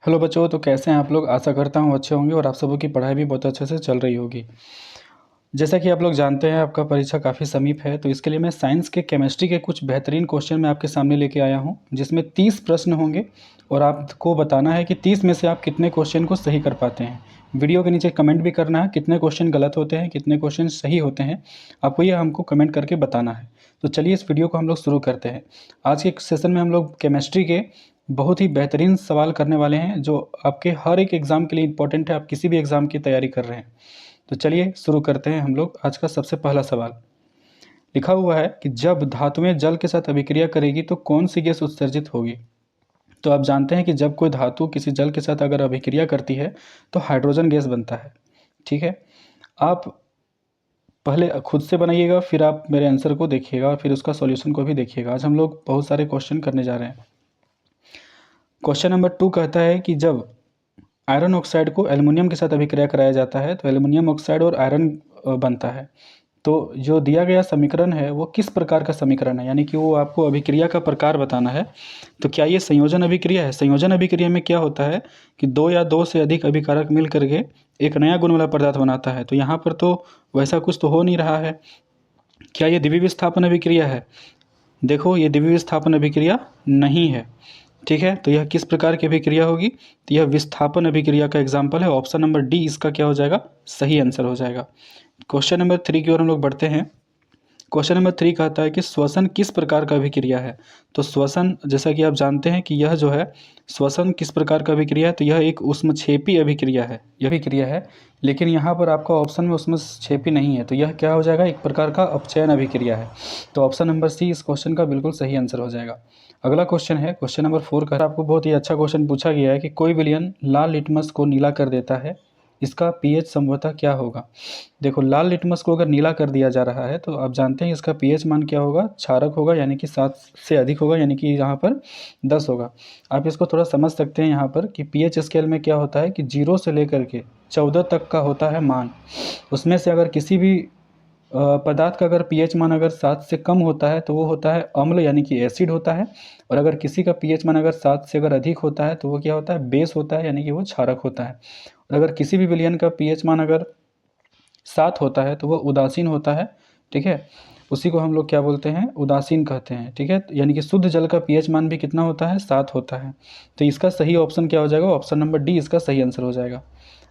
Hello बच्चों, तो कैसे हैं आप लोग। आशा करता हूँ अच्छे होंगे और आप सबों की पढ़ाई भी बहुत अच्छे से चल रही होगी। जैसा कि आप लोग जानते हैं, आपका परीक्षा काफ़ी समीप है, तो इसके लिए मैं साइंस के केमिस्ट्री के कुछ बेहतरीन क्वेश्चन मैं आपके सामने लेके आया हूँ, जिसमें 30 प्रश्न होंगे और आपको बताना है कि 30 में से आप कितने क्वेश्चन को सही कर पाते हैं। वीडियो के नीचे कमेंट भी करना है कितने क्वेश्चन गलत होते हैं, कितने क्वेश्चन सही होते हैं, आपको ये हमको कमेंट करके बताना है। तो चलिए इस वीडियो को हम लोग शुरू करते हैं। आज के सेशन में हम लोग केमिस्ट्री के बहुत ही बेहतरीन सवाल करने वाले हैं, जो आपके हर एक एग्ज़ाम के लिए इंपॉर्टेंट है। आप किसी भी एग्ज़ाम की तैयारी कर रहे हैं तो चलिए शुरू करते हैं हम लोग। आज का सबसे पहला सवाल लिखा हुआ है कि जब धातुएं जल के साथ अभिक्रिया करेगी तो कौन सी गैस उत्सर्जित होगी। तो आप जानते हैं कि जब कोई धातु किसी जल के साथ अगर अभिक्रिया करती है तो हाइड्रोजन गैस बनता है। ठीक है, आप पहले खुद से बनाइएगा, फिर आप मेरे आंसर को देखिएगा और फिर उसका सॉल्यूशन को भी देखिएगा। आज हम लोग बहुत सारे क्वेश्चन करने जा रहे हैं। क्वेश्चन नंबर 2 कहता है कि जब आयरन ऑक्साइड को एल्युमिनियम के साथ अभिक्रिया कराया जाता है तो एल्युमिनियम ऑक्साइड और आयरन बनता है। तो जो दिया गया समीकरण है वो किस प्रकार का समीकरण है, यानी कि वो आपको अभिक्रिया का प्रकार बताना है। तो क्या ये संयोजन अभिक्रिया है। संयोजन अभिक्रिया में क्या होता है कि दो या दो से अधिक अभिकारक मिल करके एक नया गुण वाला पदार्थ बनाता है। तो यहाँ पर तो वैसा कुछ तो हो नहीं रहा है। क्या ये द्वितीय विस्थापन अभिक्रिया है। देखो, ये द्वितीय विस्थापन अभिक्रिया नहीं है। ठीक है, तो यह किस प्रकार की अभिक्रिया होगी। तो यह विस्थापन अभिक्रिया का एग्जाम्पल है। ऑप्शन नंबर डी इसका क्या हो जाएगा, सही आंसर हो जाएगा। क्वेश्चन नंबर 3 की ओर हम लोग बढ़ते हैं। क्वेश्चन नंबर 3 कहता है कि श्वसन किस प्रकार का अभिक्रिया है। तो श्वसन, जैसा कि आप जानते हैं कि यह जो है श्वसन किस प्रकार का अभिक्रिया है, तो यह एक ऊष्मक्षेपी अभिक्रिया है। यह अभिक्रिया है, लेकिन यहाँ पर आपका ऑप्शन में ऊष्मक्षेपी नहीं है, तो यह क्या हो जाएगा, एक प्रकार का अपचयन अभिक्रिया है। तो ऑप्शन नंबर सी इस क्वेश्चन का बिल्कुल सही आंसर हो जाएगा। अगला क्वेश्चन है क्वेश्चन नंबर 4 का। आपको बहुत ही अच्छा क्वेश्चन पूछा गया है कि कोई विलयन लाल लिटमस को नीला कर देता है, इसका पीएच संभवतः क्या होगा। देखो, लाल लिटमस को अगर नीला कर दिया जा रहा है तो आप जानते हैं इसका पीएच मान क्या होगा, क्षारक होगा, यानी कि 7 से अधिक होगा, यानी कि यहाँ पर 10 होगा। आप इसको थोड़ा समझ सकते हैं यहाँ पर कि पीएच स्केल में क्या होता है कि 0 से लेकर के 14 तक का होता है मान। उसमें से अगर किसी भी पदार्थ का अगर पीएच मान अगर 7 से कम होता है तो वो होता है अम्ल, यानी कि एसिड होता है। और अगर किसी का पीएच मान अगर 7 से अगर अधिक होता है तो वो क्या होता है, बेस होता है, यानी कि वो क्षारक होता है। और अगर किसी भी विलयन का पीएच मान अगर 7 होता है तो वह उदासीन होता है। ठीक है, उसी को हम लोग क्या बोलते हैं, उदासीन कहते हैं। ठीक है, यानी कि शुद्ध जल का पीएच मान भी कितना होता है, 7 होता है। तो इसका सही ऑप्शन क्या हो जाएगा, ऑप्शन नंबर डी इसका सही आंसर हो जाएगा।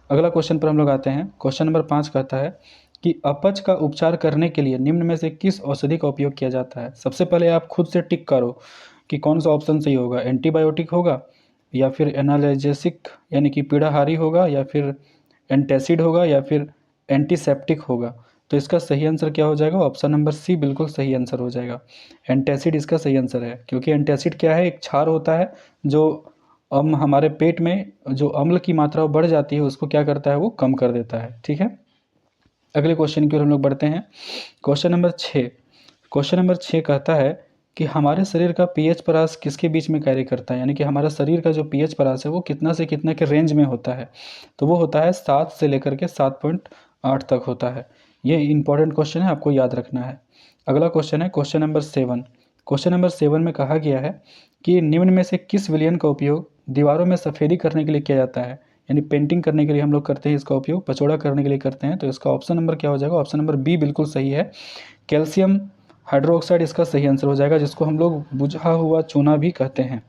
अगला क्वेश्चन पर हम लोग आते हैं। क्वेश्चन नंबर 5 कहता है कि अपच का उपचार करने के लिए निम्न में से किस औषधि का उपयोग किया जाता है। सबसे पहले आप खुद से टिक करो कि कौन सा ऑप्शन सही होगा। एंटीबायोटिक होगा, या फिर एनाल्जेसिक यानी कि पीड़ाहारी होगा, या फिर एंटासिड होगा, या फिर एंटीसेप्टिक होगा। तो इसका सही आंसर क्या हो जाएगा, ऑप्शन नंबर सी बिल्कुल सही आंसर हो जाएगा। एंटासिड इसका सही आंसर है, क्योंकि एंटासिड क्या है, एक क्षार होता है जो हमारे पेट में जो अम्ल की मात्रा बढ़ जाती है उसको क्या करता है, वो कम कर देता है। ठीक है, अगले क्वेश्चन की ओर हम लोग बढ़ते हैं। Question number 6। क्वेश्चन नंबर 6 कहता है कि हमारे शरीर का पीएच परास किसके बीच में कार्य करता है, यानी कि हमारा शरीर का जो पीएच परास है वो कितना से कितना के रेंज में होता है। तो वो होता है 7 से लेकर के 7.8 तक होता है। ये इंपॉर्टेंट क्वेश्चन है, आपको याद रखना है। अगला क्वेश्चन है क्वेश्चन नंबर 7। क्वेश्चन नंबर 7 में कहा गया है कि निम्न में से किस विलयन का उपयोग दीवारों में सफ़ेदी करने के लिए किया जाता है, यानी पेंटिंग करने के लिए हम लोग करते हैं इसका उपयोग, पचौड़ा करने के लिए करते हैं। तो इसका ऑप्शन नंबर क्या हो जाएगा, ऑप्शन नंबर बी बिल्कुल सही है। कैल्शियम हाइड्रोक्साइड इसका सही आंसर हो जाएगा, जिसको हम लोग बुझा हुआ चूना भी कहते हैं।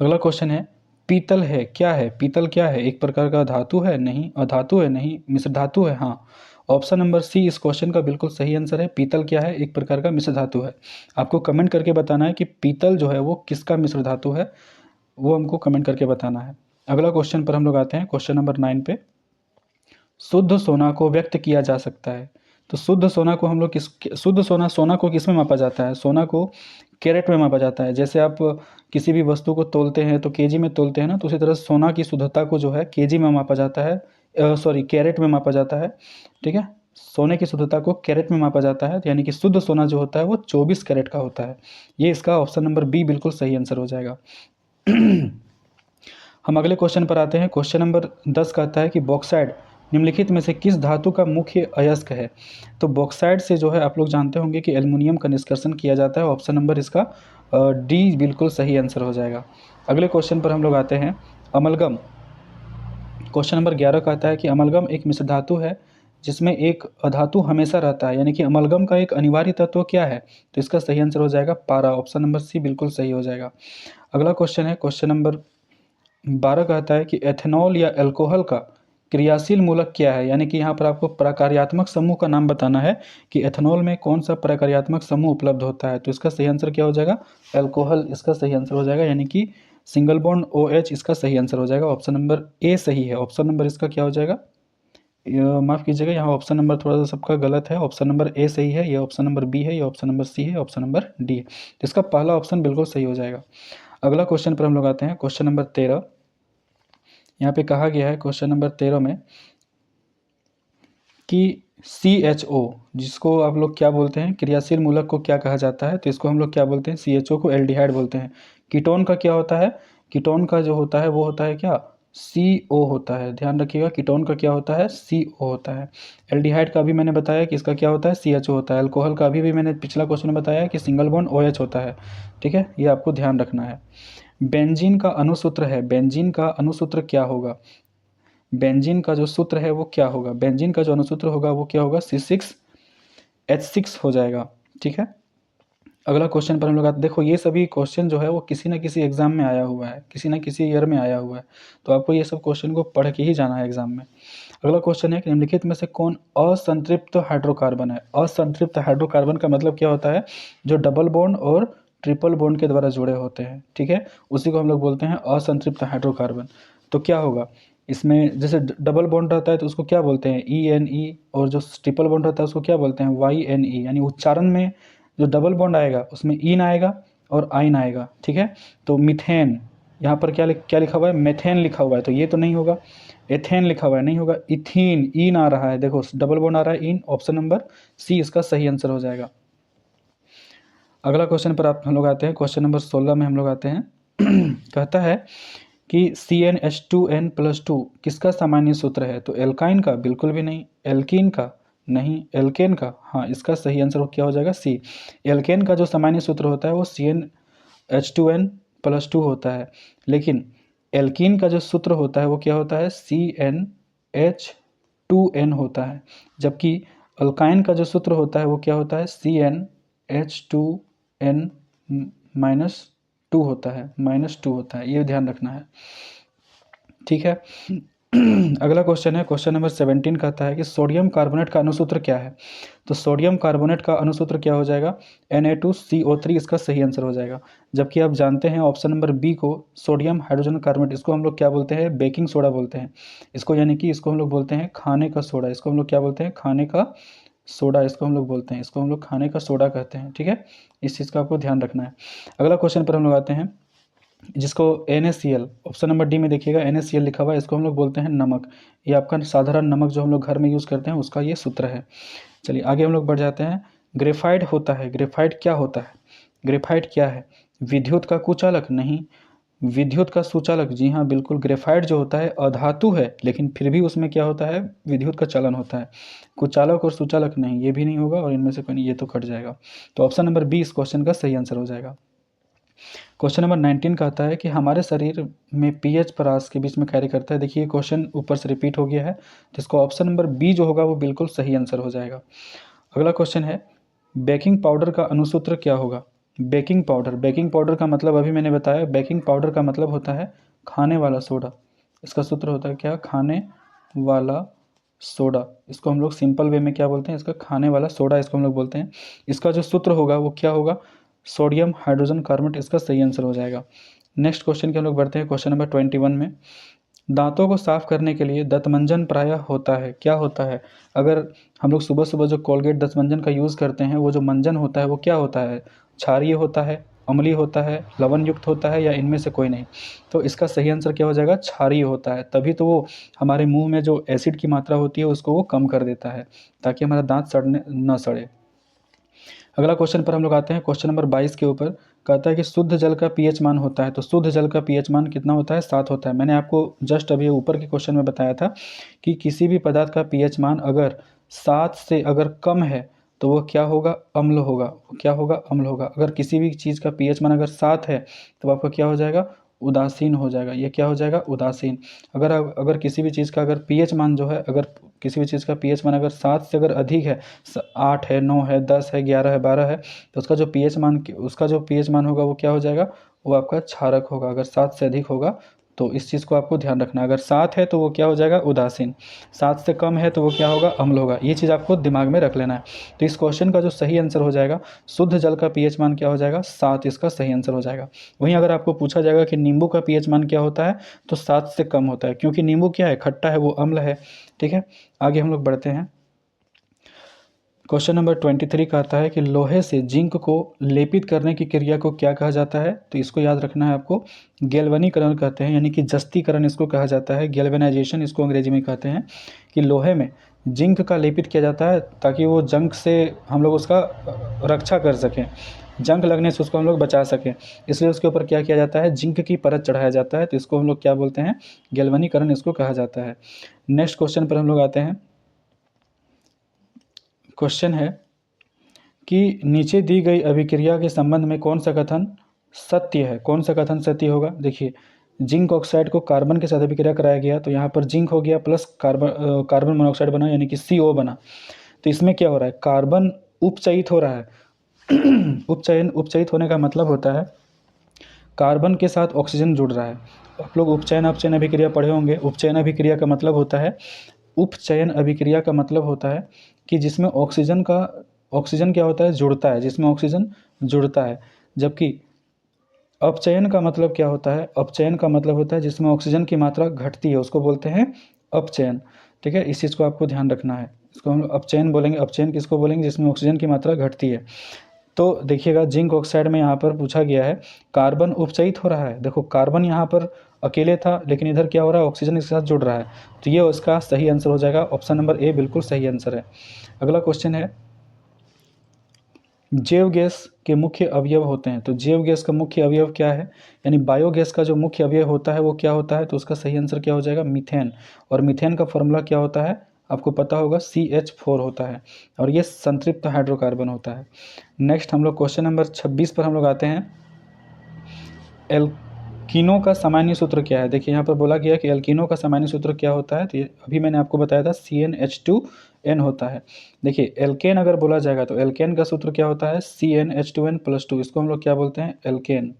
अगला क्वेश्चन है पीतल है क्या है। पीतल क्या है, एक प्रकार का धातु है, नहीं। अधातु है, नहीं। मिश्र धातु है, हाँ। ऑप्शन नंबर सी इस क्वेश्चन का बिल्कुल सही आंसर है। पीतल क्या है, एक प्रकार का मिश्र धातु है। आपको कमेंट करके बताना है कि पीतल जो है वो किसका मिश्र धातु है, वो हमको कमेंट करके बताना है। अगला क्वेश्चन पर हम लोग आते हैं, क्वेश्चन नंबर 9 पे। शुद्ध सोना को व्यक्त किया जा सकता है। तो शुद्ध सोना को हम लोग शुद्ध सोना, सोना को किस में मापा जाता है, सोना को कैरेट में मापा जाता है। जैसे आप किसी भी वस्तु को तोलते हैं तो केजी में तोलते हैं ना, तो उसी तरह सोना की शुद्धता को जो है केजी में मापा जाता है, कैरेट में मापा जाता है। ठीक है, सोने की शुद्धता को कैरेट में मापा जाता है, यानी कि शुद्ध सोना जो होता है वो 24 कैरेट का होता है। ये इसका ऑप्शन नंबर बी बिल्कुल सही आंसर हो जाएगा। हम अगले क्वेश्चन पर आते हैं। क्वेश्चन नंबर 10 कहता है कि बॉक्साइड निम्नलिखित में से किस धातु का मुख्य अयस्क है। तो बॉक्साइड से जो है आप लोग जानते होंगे कि एल्युमिनियम का निष्कर्षण किया जाता है। ऑप्शन नंबर इसका डी बिल्कुल सही आंसर हो जाएगा। अगले क्वेश्चन पर हम लोग आते हैं। अमलगम, क्वेश्चन नंबर 11 कहता है कि अमलगम एक मिश्र धातु है जिसमें एक अधातु हमेशा रहता है, यानी कि अमलगम का एक अनिवार्य तत्व क्या है? तो इसका सही आंसर हो जाएगा पारा, ऑप्शन नंबर सी बिल्कुल सही हो जाएगा। अगला क्वेश्चन है, क्वेश्चन नंबर 12 कहता है कि एथेनॉल या अल्कोहल का क्रियाशील मूलक क्या है? यानी कि यहाँ पर आपको प्रकार्यात्मक समूह का नाम बताना है कि एथेनॉल में कौन सा प्रकार्यात्मक समूह उपलब्ध होता है। तो इसका सही आंसर क्या हो जाएगा? अल्कोहल इसका सही आंसर हो जाएगा, यानी कि सिंगल बॉन्ड OH इसका सही आंसर हो जाएगा। ऑप्शन नंबर ए सही है। ऑप्शन नंबर इसका क्या हो जाएगा? माफ़ कीजिएगा, यहाँ ऑप्शन नंबर थोड़ा सा सबका गलत है। ऑप्शन नंबर ए सही है, ये ऑप्शन नंबर बी है, ये ऑप्शन नंबर सी है, ऑप्शन नंबर डी है। तो इसका पहला ऑप्शन बिल्कुल सही हो जाएगा। अगला क्वेश्चन पर हम लोग आते हैं, क्वेश्चन नंबर 13। यहाँ पे कहा गया है क्वेश्चन नंबर 13 में कि CHO, जिसको आप लोग क्या बोलते हैं, क्रियाशील मूलक को क्या कहा जाता है? तो इसको हम लोग क्या बोलते हैं? CHO को एल्डिहाइड बोलते हैं। कीटोन का क्या होता है? कीटोन का जो होता है वो होता है क्या? CO होता है। ध्यान रखिएगा, कीटोन का क्या होता है? CO होता है। एल्डिहाइड का भी मैंने बताया कि इसका क्या होता है? CHO होता है। अल्कोहल का भी मैंने पिछला क्वेश्चन में बताया कि सिंगल बॉन्ड OH होता है। ठीक है, ये आपको ध्यान रखना है। बेंजीन का अणुसूत्र है, बेंजीन का अणुसूत्र क्या होगा? बेंजीन का जो सूत्र है वो क्या होगा? बेंजीन का जो अणुसूत्र होगा वो क्या होगा? C6H6 हो जाएगा। ठीक है, अगला क्वेश्चन पर हम लोग आते, देखो ये सभी क्वेश्चन जो है वो किसी ना किसी एग्जाम में आया हुआ है, किसी ना किसी ईयर में आया हुआ है, तो आपको ये सब क्वेश्चन को पढ़ के ही जाना है एग्जाम में। अगला क्वेश्चन है कि निम्नलिखित में से कौन असंतृप्त हाइड्रोकार्बन है? असंतृप्त हाइड्रोकार्बन का मतलब क्या होता है? जो डबल बॉन्ड और ट्रिपल बॉन्ड के द्वारा जुड़े होते हैं। ठीक है, उसी को हम लोग बोलते हैं असंतृप्त हाइड्रोकार्बन। तो क्या होगा इसमें? जैसे डबल बॉन्ड रहता है तो उसको क्या बोलते हैं? ENE, और जो ट्रिपल बॉन्ड रहता है उसको क्या बोलते हैं? YNE। यानी उच्चारण में जो डबल बॉन्ड आएगा उसमें इन आएगा और आइन आएगा। ठीक है, तो मीथेन, यहाँ पर क्या लिखा हुआ है? मेथेन लिखा हुआ है, तो ये तो नहीं होगा। एथेन लिखा हुआ है, नहीं होगा। इथीन, इन आ रहा है, देखो डबल बॉन्ड आ रहा है, इन। ऑप्शन नंबर सी इसका सही आंसर हो जाएगा। अगला क्वेश्चन पर आप हम लोग आते हैं, क्वेश्चन नंबर 16 में हम लोग आते हैं। कहता है कि CnH2n+2 किसका सामान्य सूत्र है? तो एल्काइन का बिल्कुल भी नहीं, एल्कीन का नहीं, एल्केन का, हाँ इसका सही आंसर क्या हो जाएगा? सी। एल्केन का जो सामान्य सूत्र होता है वो CnH2n+2 होता है, लेकिन एल्कीन का जो सूत्र होता है वो क्या होता है? CnH2n होता है, जबकि अल्काइन का जो सूत्र होता है वो क्या होता है? CnH2n-2 होता है, -2 होता है, ये ध्यान रखना है। ठीक है। अगला क्वेश्चन है, क्वेश्चन नंबर 17 कहता है कि सोडियम कार्बोनेट का अणुसूत्र क्या है? तो सोडियम कार्बोनेट का अणुसूत्र क्या हो जाएगा? Na2CO3 इसका सही आंसर हो जाएगा। जबकि आप जानते हैं ऑप्शन नंबर बी को, सोडियम हाइड्रोजन कार्बोनेट, इसको हम लोग क्या बोलते हैं? बेकिंग सोडा बोलते हैं इसको, यानी कि इसको हम लोग बोलते हैं खाने का सोडा। इसको हम लोग क्या बोलते हैं? खाने का सोडा इसको हम लोग बोलते हैं, इसको हम लोग खाने का सोडा कहते हैं। ठीक है, इस चीज़ का आपको ध्यान रखना है। अगला क्वेश्चन पर हम लोग आते हैं, जिसको NaCl, ऑप्शन नंबर डी में देखिएगा NaCl लिखा हुआ है, इसको हम लोग बोलते हैं नमक। ये आपका साधारण नमक जो हम लोग घर में यूज़ करते हैं उसका ये सूत्र है। चलिए आगे हम लोग बढ़ जाते हैं। ग्रेफाइट होता है, ग्रेफाइट क्या होता है? ग्रेफाइट क्या है? विद्युत का कुचालक? नहीं। विद्युत का सुचालक? जी हाँ बिल्कुल। ग्रेफाइट जो होता है अधातु है, लेकिन फिर भी उसमें क्या होता है? विद्युत का चलन होता है। कुचालक और सुचालक नहीं, ये भी नहीं होगा, और इनमें से कोई नहीं, ये तो कट जाएगा। तो ऑप्शन नंबर बी इस क्वेश्चन का सही आंसर हो जाएगा। क्वेश्चन नंबर 19 कहता है कि हमारे शरीर में पीएच परास के बीच में कार्य करता है। देखिए क्वेश्चन ऊपर से रिपीट हो गया है, तो इसको ऑप्शन नंबर बी जो होगा वो बिल्कुल सही आंसर हो जाएगा। अगला क्वेश्चन है, बेकिंग पाउडर का अणुसूत्र क्या होगा? बेकिंग पाउडर, बेकिंग पाउडर का मतलब अभी मैंने बताया, बेकिंग पाउडर का मतलब होता है खाने वाला सोडा। इसका सूत्र होता है क्या? खाने वाला सोडा। इसको हम लोग सिंपल वे में क्या बोलते हैं? इसका खाने वाला सोडा इसको हम लोग बोलते हैं। इसका जो सूत्र होगा वो क्या होगा? सोडियम हाइड्रोजन कार्बोनेट इसका सही आंसर हो जाएगा। नेक्स्ट क्वेश्चन के हम लोग बढ़ते हैं, क्वेश्चन नंबर 21 में। दांतों को साफ करने के लिए दंतमंजन प्रायः होता है, क्या होता है? अगर हम लोग सुबह सुबह जो कोलगेट दंतमंजन का यूज़ करते हैं, वो जो मंजन होता है वो क्या होता है? क्षारीय होता है, अम्लीय होता है, लवण युक्त होता है, या इनमें से कोई नहीं? तो इसका सही आंसर क्या हो जाएगा? क्षारीय होता है। तभी तो वो हमारे मुंह में जो एसिड की मात्रा होती है उसको वो कम कर देता है, ताकि हमारा दांत सड़ने न सड़े। अगला क्वेश्चन पर हम लोग आते हैं, क्वेश्चन नंबर 22 के ऊपर। कहता है कि शुद्ध जल का पीएच मान होता है, तो शुद्ध जल का पीएच मान कितना होता है? 7 होता है। मैंने आपको जस्ट अभी ऊपर के क्वेश्चन में बताया था कि किसी भी पदार्थ का पीएच मान अगर 7 से अगर कम है तो वो क्या होगा? अम्ल होगा। क्या होगा? अम्ल होगा। अगर किसी भी चीज़ का पीएच मान अगर 7 है तो आपका क्या हो जाएगा? उदासीन हो जाएगा। ये क्या हो जाएगा? उदासीन। अगर किसी भी चीज़ का अगर पीएच मान जो है, अगर किसी भी चीज़ का पीएच मान अगर 7 से अगर अधिक है, 8 है, 9 है, 10 है, 11 है, 12 है, तो उसका जो पीएच मान होगा वो क्या हो जाएगा? वो आपका क्षारक होगा। अगर 7 से अधिक होगा तो इस चीज़ को आपको ध्यान रखना है। अगर 7 है तो वो क्या हो जाएगा? उदासीन। 7 से कम है तो वो क्या होगा? अम्ल होगा। ये चीज़ आपको दिमाग में रख लेना है। तो इस क्वेश्चन का जो सही आंसर हो जाएगा, शुद्ध जल का पीएच मान क्या हो जाएगा? 7 इसका सही आंसर हो जाएगा। वहीं अगर आपको पूछा जाएगा कि नींबू का पीएच मान क्या होता है, तो 7 से कम होता है, क्योंकि नींबू क्या है? खट्टा है, वो अम्ल है। ठीक है, आगे हम लोग बढ़ते हैं। क्वेश्चन नंबर 23 का आता है कि लोहे से जिंक को लेपित करने की क्रिया को क्या कहा जाता है? तो इसको याद रखना है आपको। गैल्वेनीकरण कहते हैं, यानी कि जस्तीकरण इसको कहा जाता है। गैल्वेनाइजेशन इसको अंग्रेजी में कहते हैं। कि लोहे में जिंक का लेपित किया जाता है ताकि वो जंग से हम लोग उसका रक्षा कर सकें, जंग लगने से उसको हम लोग बचा सकें। इसलिए उसके ऊपर क्या किया जाता है? जिंक की परत चढ़ाया जाता है। तो इसको हम लोग क्या बोलते हैं? गैल्वेनीकरण इसको कहा जाता है। नेक्स्ट क्वेश्चन पर हम लोग आते हैं। क्वेश्चन है कि नीचे दी गई अभिक्रिया के संबंध में कौन सा कथन सत्य है? कौन सा कथन सत्य होगा? देखिए, जिंक ऑक्साइड को कार्बन के साथ अभिक्रिया कराया गया, तो यहाँ पर जिंक हो गया प्लस कार्बन मोनोऑक्साइड बना, यानी कि CO बना। तो इसमें क्या हो रहा है? कार्बन उपचयित हो रहा है। उपचयित होने का मतलब होता है कार्बन के साथ ऑक्सीजन जुड़ रहा है। आप लोग उपचयन अपचयन अभिक्रिया पढ़े होंगे। उपचयन अभिक्रिया का मतलब होता है उपचयन अभिक्रिया का मतलब होता है कि जिसमें ऑक्सीजन क्या होता है? जुड़ता है, जिसमें ऑक्सीजन जुड़ता है। जबकि अपचयन का मतलब क्या होता है? अपचयन का मतलब होता है जिसमें ऑक्सीजन की मात्रा घटती है, उसको बोलते हैं अपचयन। ठीक है, इस चीज़ को आपको ध्यान रखना है। इसको हम अपचयन बोलेंगे। अपचयन किसको बोलेंगे? जिसमें ऑक्सीजन की मात्रा घटती है। तो देखिएगा, जिंक ऑक्साइड में यहाँ पर पूछा गया है कार्बन उपचयित हो रहा है। देखो, कार्बन यहाँ पर अकेले था, लेकिन इधर क्या हो रहा है? ऑक्सीजन इसके साथ जुड़ रहा है। तो ये उसका सही आंसर हो जाएगा। ऑप्शन नंबर ए बिल्कुल सही आंसर है। अगला क्वेश्चन है, जैव गैस के मुख्य अवयव होते हैं। तो जैव गैस का मुख्य अवयव क्या है? यानी बायोगैस का जो मुख्य अवयव होता है वो क्या होता है? तो उसका सही आंसर क्या हो जाएगा? मीथेन। और मीथेन का फॉर्मूला क्या होता है? आपको पता होगा, CH4 होता है। और ये संतृप्त हाइड्रोकार्बन होता है। नेक्स्ट हम लोग क्वेश्चन नंबर 26 पर हम लोग आते हैं। एल्कीनो का सामान्य सूत्र क्या है? देखिए, यहाँ पर बोला गया कि एल्कीनो का सामान्य सूत्र क्या होता है? तो ये अभी मैंने आपको बताया था, CnH2n होता है। देखिए, एल्केन अगर बोला जाएगा तो एल्केन का सूत्र क्या होता है? CnH2n+2। इसको हम लोग क्या बोलते हैं? एल्केन।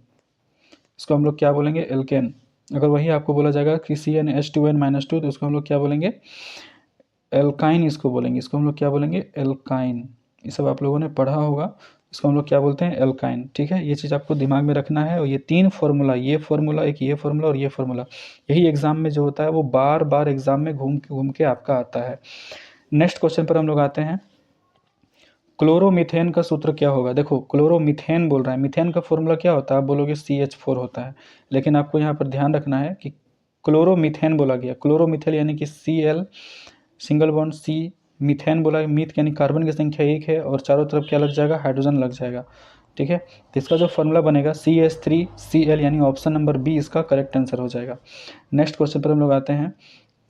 इसको हम लोग क्या बोलेंगे? एल्केन। अगर वही आपको बोला जाएगा कि CnH2n-2, तो इसको हम लोग क्या बोलेंगे? एल्काइन इसको बोलेंगे। इसको हम लोग क्या बोलेंगे? एल्काइन। ये सब आप लोगों ने पढ़ा होगा। इसको हम लोग क्या बोलते हैं? एल्काइन। ठीक है, ये चीज़ आपको दिमाग में रखना है। और ये 3 फार्मूला, ये फार्मूला, एक ये फार्मूला और ये फार्मूला, यही एग्जाम में जो होता है वो बार बार एग्जाम में घूम के आपका आता है। नेक्स्ट क्वेश्चन पर हम लोग आते हैं। क्लोरोमीथेन का सूत्र क्या होगा? देखो, क्लोरोमीथेन बोल रहा है, मीथेन का फॉर्मूला क्या होता है? आप बोलोगे CH4 होता है। लेकिन आपको यहाँ पर ध्यान रखना है कि क्लोरोमीथेन बोला गया। क्लोरोमीथेन यानी कि Cl single bond C, methane बोला है, मीथ यानी कार्बन की संख्या 1 है और चारों तरफ क्या लग जाएगा? हाइड्रोजन लग जाएगा। ठीक है, तो इसका जो फॉर्मूला बनेगा CH3Cl, यानी ऑप्शन नंबर बी इसका करेक्ट आंसर हो जाएगा। नेक्स्ट क्वेश्चन पर हम लोग आते हैं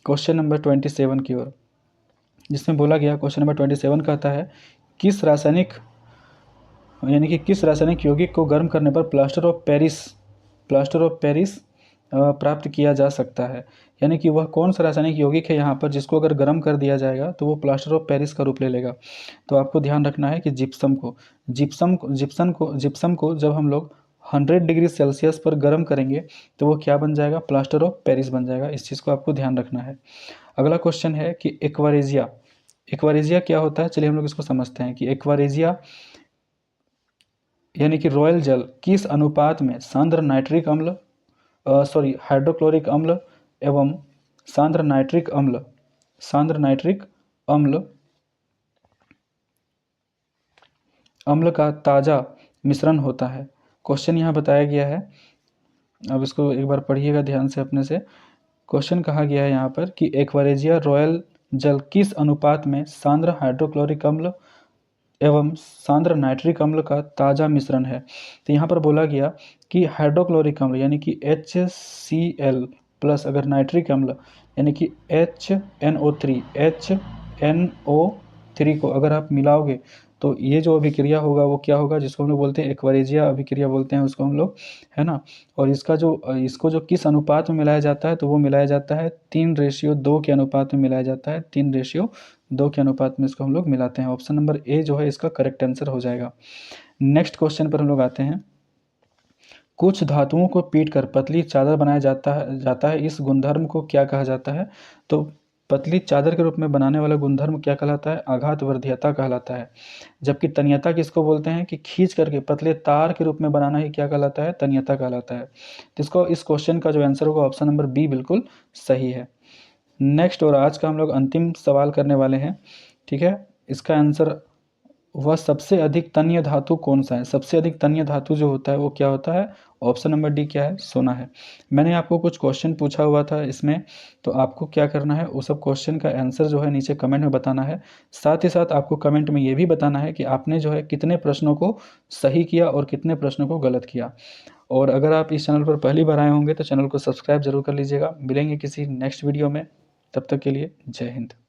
क्वेश्चन नंबर 27 की ओर, जिसमें बोला गया, क्वेश्चन नंबर 27 कहता है किस रासायनिक यौगिक को गर्म करने पर प्लास्टर ऑफ पेरिस प्राप्त किया जा सकता है? यानी कि वह कौन सा रासायनिक यौगिक है यहाँ पर जिसको अगर गर्म कर दिया जाएगा तो वो प्लास्टर ऑफ पेरिस का रूप ले लेगा? तो आपको ध्यान रखना है कि जिप्सम को जब हम लोग 100 डिग्री सेल्सियस पर गर्म करेंगे तो वो क्या बन जाएगा? प्लास्टर ऑफ पेरिस बन जाएगा। इस चीज़ को आपको ध्यान रखना है। अगला क्वेश्चन है कि एक्वारेजिया क्या होता है? चलिए हम लोग इसको समझते हैं कि एक्वारेजिया यानी कि रॉयल जल किस अनुपात में सांद्र हाइड्रोक्लोरिक अम्ल एवं सांद्र नाइट्रिक अम्ल का ताज़ा मिश्रण होता है? क्वेश्चन यहाँ बताया गया है। अब इसको एक बार पढ़िएगा ध्यान से अपने से। क्वेश्चन कहा गया है यहाँ पर कि एक्वारेजिया रॉयल जल किस अनुपात में सांद्र हाइड्रोक्लोरिक अम्ल एवं सांद्र नाइट्रिक अम्ल का ताज़ा मिश्रण है? तो यहाँ पर बोला गया कि हाइड्रोक्लोरिक अम्ल यानी कि HCl प्लस अगर नाइट्रिक अम्ल यानी कि HNO3 को अगर आप मिलाओगे तो ये जो अभिक्रिया होगा वो क्या होगा, जिसको हम लोग बोलते हैं एक्वेरिजिया अभिक्रिया बोलते हैं उसको हम लोग, है ना। और इसको जो किस अनुपात में मिलाया जाता है, तो वो मिलाया जाता है 3:2 के अनुपात में मिलाया जाता है, 3:2 के अनुपात में इसको हम लोग मिलाते हैं। ऑप्शन नंबर ए जो है इसका करेक्ट आंसर हो जाएगा। नेक्स्ट क्वेश्चन पर हम लोग आते हैं। कुछ धातुओं को पीटकर पतली चादर बनाया जाता है, इस गुणधर्म को क्या कहा जाता है। तो पतली चादर के रूप में बनाने वाला गुणधर्म क्या कहलाता है, आघातवर्धीयता कहलाता है। जबकि तन्यता किसको बोलते हैं, कि खींच करके पतले तार के रूप में बनाना ही क्या कहलाता है, तन्यता कहलाता है। तो इसको इस क्वेश्चन का जो आंसर होगा ऑप्शन नंबर बी बिल्कुल सही है। नेक्स्ट और आज का हम लोग अंतिम सवाल करने वाले हैं, ठीक है। इसका आंसर, वह सबसे अधिक तन्य धातु कौन सा है, सबसे अधिक तन्य धातु जो होता है वो क्या होता है, ऑप्शन नंबर डी क्या है, सोना है। मैंने आपको कुछ क्वेश्चन पूछा हुआ था इसमें, तो आपको क्या करना है, वो सब क्वेश्चन का आंसर जो है नीचे कमेंट में बताना है। साथ ही साथ आपको कमेंट में ये भी बताना है कि आपने जो है कितने प्रश्नों को सही किया और कितने प्रश्नों को गलत किया। और अगर आप इस चैनल पर पहली बार आए होंगे तो चैनल को सब्सक्राइब जरूर कर लीजिएगा। मिलेंगे किसी नेक्स्ट वीडियो में, तब तक के लिए जय हिंद।